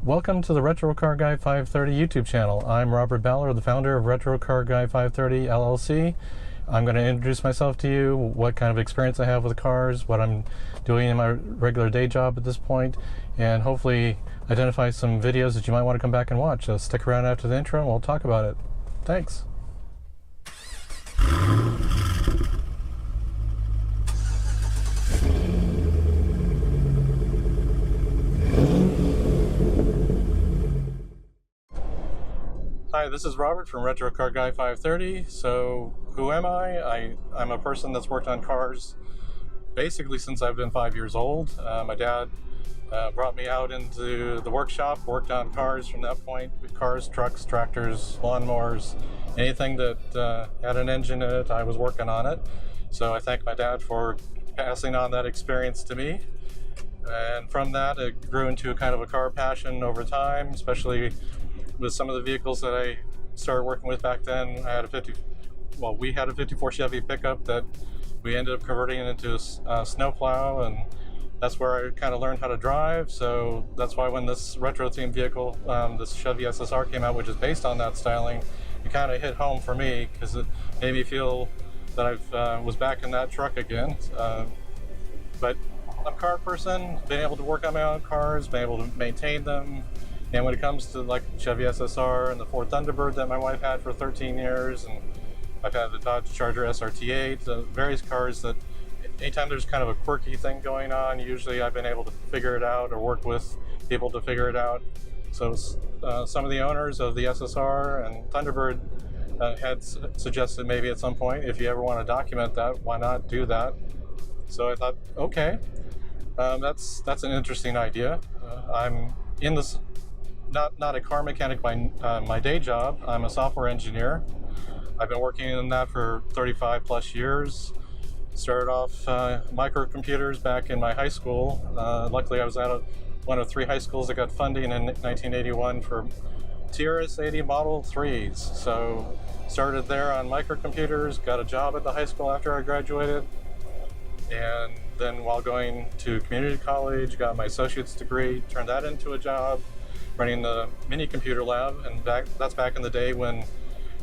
Welcome to the Retro Car Guy 530 YouTube channel. I'm Robert Ballard, the founder of Retro Car Guy 530 LLC. I'm going to introduce myself to you, what kind of experience I have with cars, what I'm doing in my regular day job at this point, and hopefully identify some videos that you might want to come back and watch. So stick around after the intro and we'll talk about it. Thanks. Hi, this is Robert from Retro Car Guy 530. So, who am I? I'm a person that's worked on cars basically since I've been 5 years old. My dad brought me out into the workshop, worked on cars from that point. Cars, trucks, tractors, lawnmowers, anything that had an engine in it, I was working on it. So I thank my dad for passing on that experience to me. And from that, it grew into kind of a car passion over time, especially with some of the vehicles that I started working with back then. We had a 54 Chevy pickup that we ended up converting into a snowplow, and that's where I kind of learned how to drive. So that's why when this retro themed vehicle, this Chevy SSR came out, which is based on that styling, it kind of hit home for me because it made me feel that I was back in that truck again. But I'm a car person, been able to work on my own cars, been able to maintain them. And when it comes to like Chevy SSR and the Ford Thunderbird that my wife had for 13 years, and I've had the Dodge Charger SRT8, various cars that anytime there's kind of a quirky thing going on, usually I've been able to figure it out or work with people to figure it out. So some of the owners of the SSR and Thunderbird had suggested maybe at some point, if you ever want to document that, why not do that? So I thought, okay, that's an interesting idea. I'm in this. Not a car mechanic by my day job. I'm a software engineer. I've been working in that for 35 plus years. Started off microcomputers back in my high school. Luckily I was out of one of 3 high schools that got funding in 1981 for TRS-80 Model 3s. So started there on microcomputers, got a job at the high school after I graduated. And then while going to community college, got my associate's degree, turned that into a job running the mini computer lab, and that's back in the day when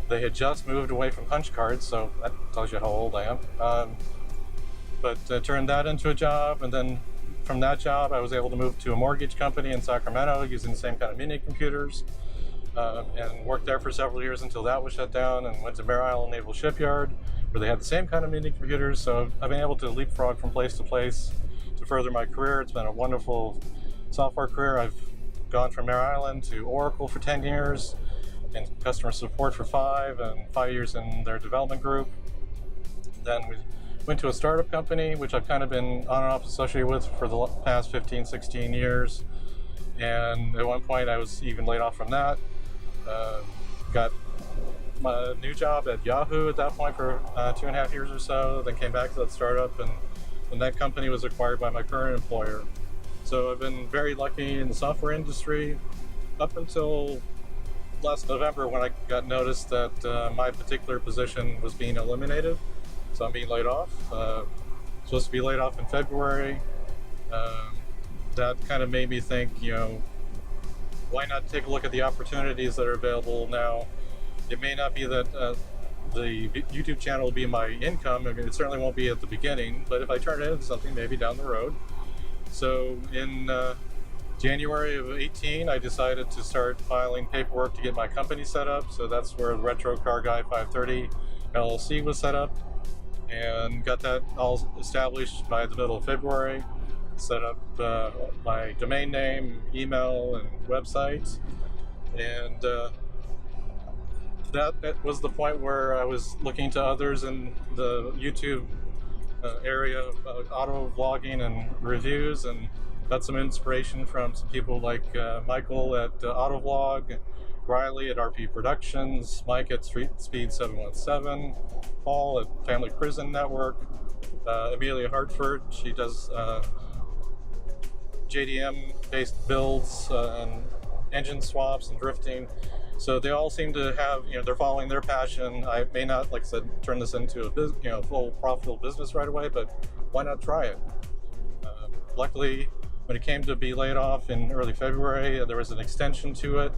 they had just moved away from punch cards, so that tells you how old I am. But turned that into a job, and then from that job I was able to move to a mortgage company in Sacramento using the same kind of mini computers, and worked there for several years until that was shut down, and went to Mare Island Naval Shipyard where they had the same kind of mini computers. So I've been able to leapfrog from place to place to further my career. It's been a wonderful software career. I've gone from Mare Island to Oracle for 10 years, and customer support for 5, and 5 years in their development group. Then we went to a startup company, which I've kind of been on and off associated with for the past 15, 16 years. And at one point I was even laid off from that. Got my new job at Yahoo at that point for 2.5 years or so, then came back to that startup, and that company was acquired by my current employer. So I've been very lucky in the software industry up until last November when I got noticed that my particular position was being eliminated. So I'm being laid off. Supposed to be laid off in February. That kind of made me think, why not take a look at the opportunities that are available now? It may not be that the YouTube channel will be my income. I mean, it certainly won't be at the beginning, but if I turn it into something, maybe down the road. So in January of 18, I decided to start filing paperwork to get my company set up. So that's where the Retro Car Guy 530 LLC was set up, and got that all established by the middle of February. Set up my domain name, email, and website. And that was the point where I was looking to others in the YouTube area of auto vlogging and reviews, and got some inspiration from some people like Michael at Autovlog, Riley at RP Productions, Mike at Street Speed 717, Paul at Family Prison Network, Amelia Hartford, she does JDM based builds and engine swaps and drifting. So they all seem to have, they're following their passion. I may not, like I said, turn this into a full profitable business right away, but why not try it? Luckily, when it came to be laid off in early February, there was an extension to it.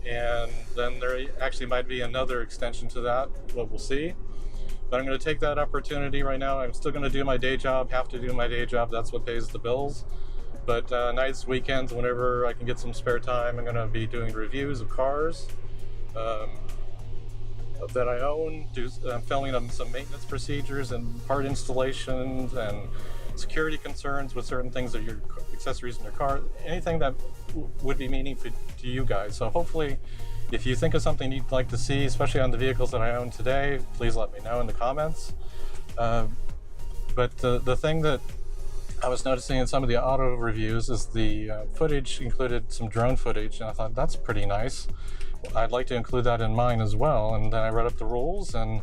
And then there actually might be another extension to that, what we'll see. But I'm going to take that opportunity right now. I'm still going to do my day job, have to do my day job. That's what pays the bills. But nights, weekends, whenever I can get some spare time, I'm going to be doing reviews of cars that I own, filming them some maintenance procedures and part installations and security concerns with certain things of your accessories in your car, anything that would be meaningful to you guys. So hopefully, if you think of something you'd like to see, especially on the vehicles that I own today, please let me know in the comments. But the thing that I was noticing in some of the auto reviews is the footage included some drone footage, and I thought that's pretty nice. I'd like to include that in mine as well. And then I read up the rules, and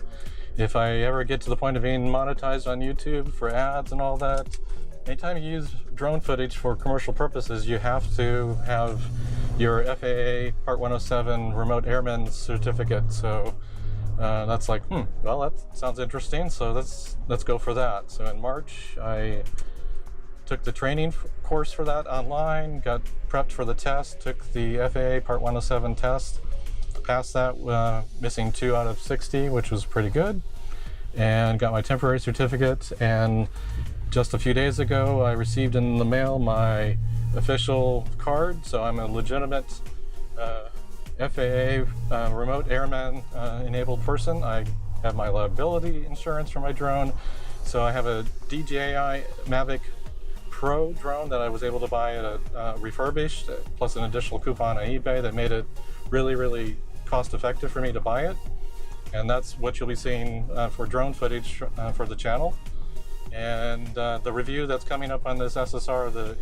if I ever get to the point of being monetized on YouTube for ads and all that, anytime you use drone footage for commercial purposes, you have to have your FAA Part 107 remote airman certificate. So that's like, well, that sounds interesting. So let's go for that. So in March, I took the training course for that online, got prepped for the test, took the FAA Part 107 test, passed that, missing 2 out of 60, which was pretty good, and got my temporary certificate. And just a few days ago, I received in the mail my official card, so I'm a legitimate FAA remote airman enabled person. I have my liability insurance for my drone, so I have a DJI Mavic Pro drone that I was able to buy at a refurbished, plus an additional coupon on eBay that made it really cost effective for me to buy it. And that's what you'll be seeing for drone footage for the channel. And the review that's coming up on this SSR, the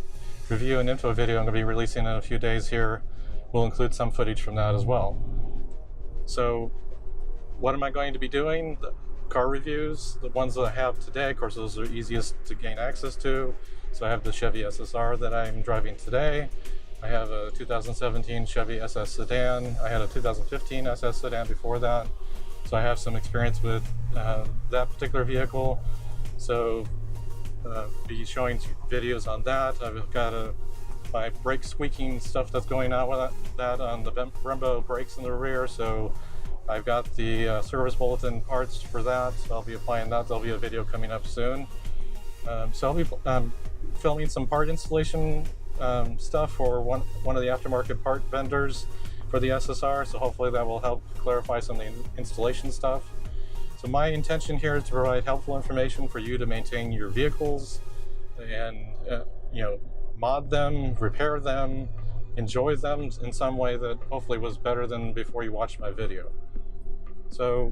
review and info video I'm going to be releasing in a few days here, will include some footage from that as well. So what am I going to be doing? The car reviews, the ones that I have today, of course those are easiest to gain access to. So I have the Chevy SSR that I'm driving today. I have a 2017 Chevy SS sedan. I had a 2015 SS sedan before that. So I have some experience with that particular vehicle. So be showing videos on that. I've got my brake squeaking stuff that's going on with that on the Brembo brakes in the rear. So I've got the service bulletin parts for that. So I'll be applying that. There'll be a video coming up soon. So I'll be filming some part installation stuff for one of the aftermarket part vendors for the SSR. So hopefully that will help clarify some of the installation stuff. So my intention here is to provide helpful information for you to maintain your vehicles and mod them, repair them, enjoy them in some way that hopefully was better than before you watched my video. So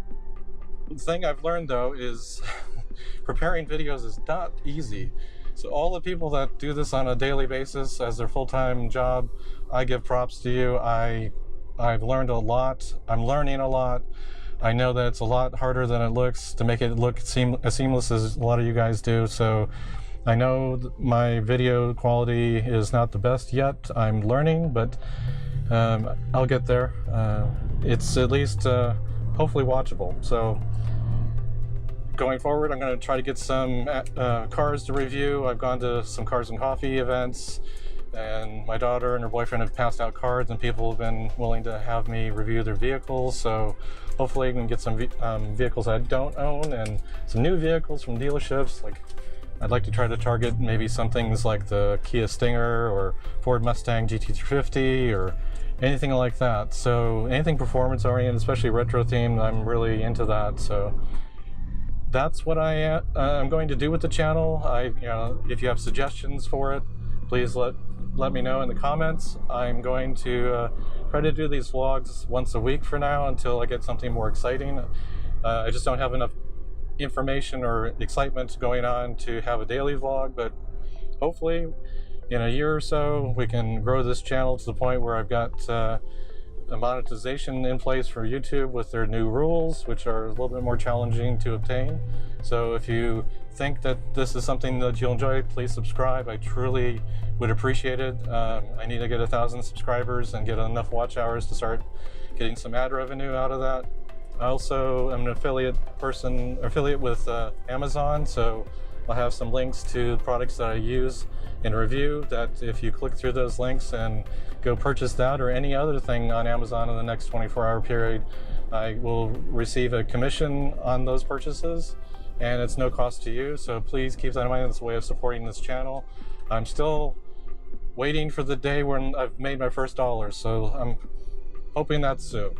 the thing I've learned though is preparing videos is not easy. So all the people that do this on a daily basis as their full-time job, I give props to you. I've learned a lot. I'm learning a lot. I know that it's a lot harder than it looks to make it look as seamless as a lot of you guys do. So I know my video quality is not the best yet. I'm learning, but I'll get there. It's at least hopefully watchable. So going forward, I'm going to try to get some cars to review. I've gone to some Cars and Coffee events, and my daughter and her boyfriend have passed out cards, and people have been willing to have me review their vehicles. So hopefully I can get some vehicles I don't own and some new vehicles from dealerships. Like I'd like to try to target maybe some things like the Kia Stinger or Ford Mustang GT350 or anything like that. So anything performance oriented, especially retro themed, I'm really into that. So that's what I'm going to do with the channel. If you have suggestions for it, please let me know in the comments. I'm going to try to do these vlogs once a week for now until I get something more exciting. I just don't have enough information or excitement going on to have a daily vlog, but hopefully in a year or so we can grow this channel to the point where I've got a monetization in place for YouTube with their new rules, which are a little bit more challenging to obtain. So if you think that this is something that you'll enjoy, please subscribe. I truly would appreciate it. I need to get 1,000 subscribers and get enough watch hours to start getting some ad revenue out of that. I also am an affiliate with Amazon, so I'll have some links to products that I use in review, that if you click through those links and go purchase that or any other thing on Amazon in the next 24-hour period, I will receive a commission on those purchases, and it's no cost to you. So please keep that in mind. It's a way of supporting this channel. I'm still waiting for the day when I've made my first dollar, so I'm hoping that's soon.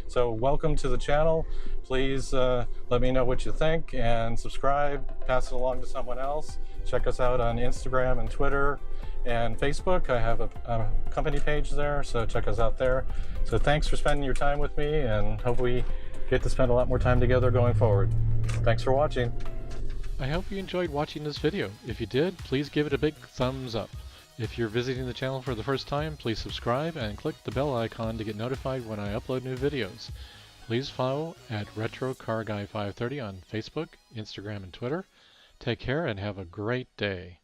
So welcome to the channel. Please let me know what you think and subscribe, pass it along to someone else. Check us out on Instagram and Twitter and Facebook. I have a company page there, so check us out there. So thanks for spending your time with me, and hope we get to spend a lot more time together going forward. Thanks for watching. I hope you enjoyed watching this video. If you did, please give it a big thumbs up. If you're visiting the channel for the first time, please subscribe and click the bell icon to get notified when I upload new videos. Please follow at RetroCarGuy530 on Facebook, Instagram, and Twitter. Take care and have a great day.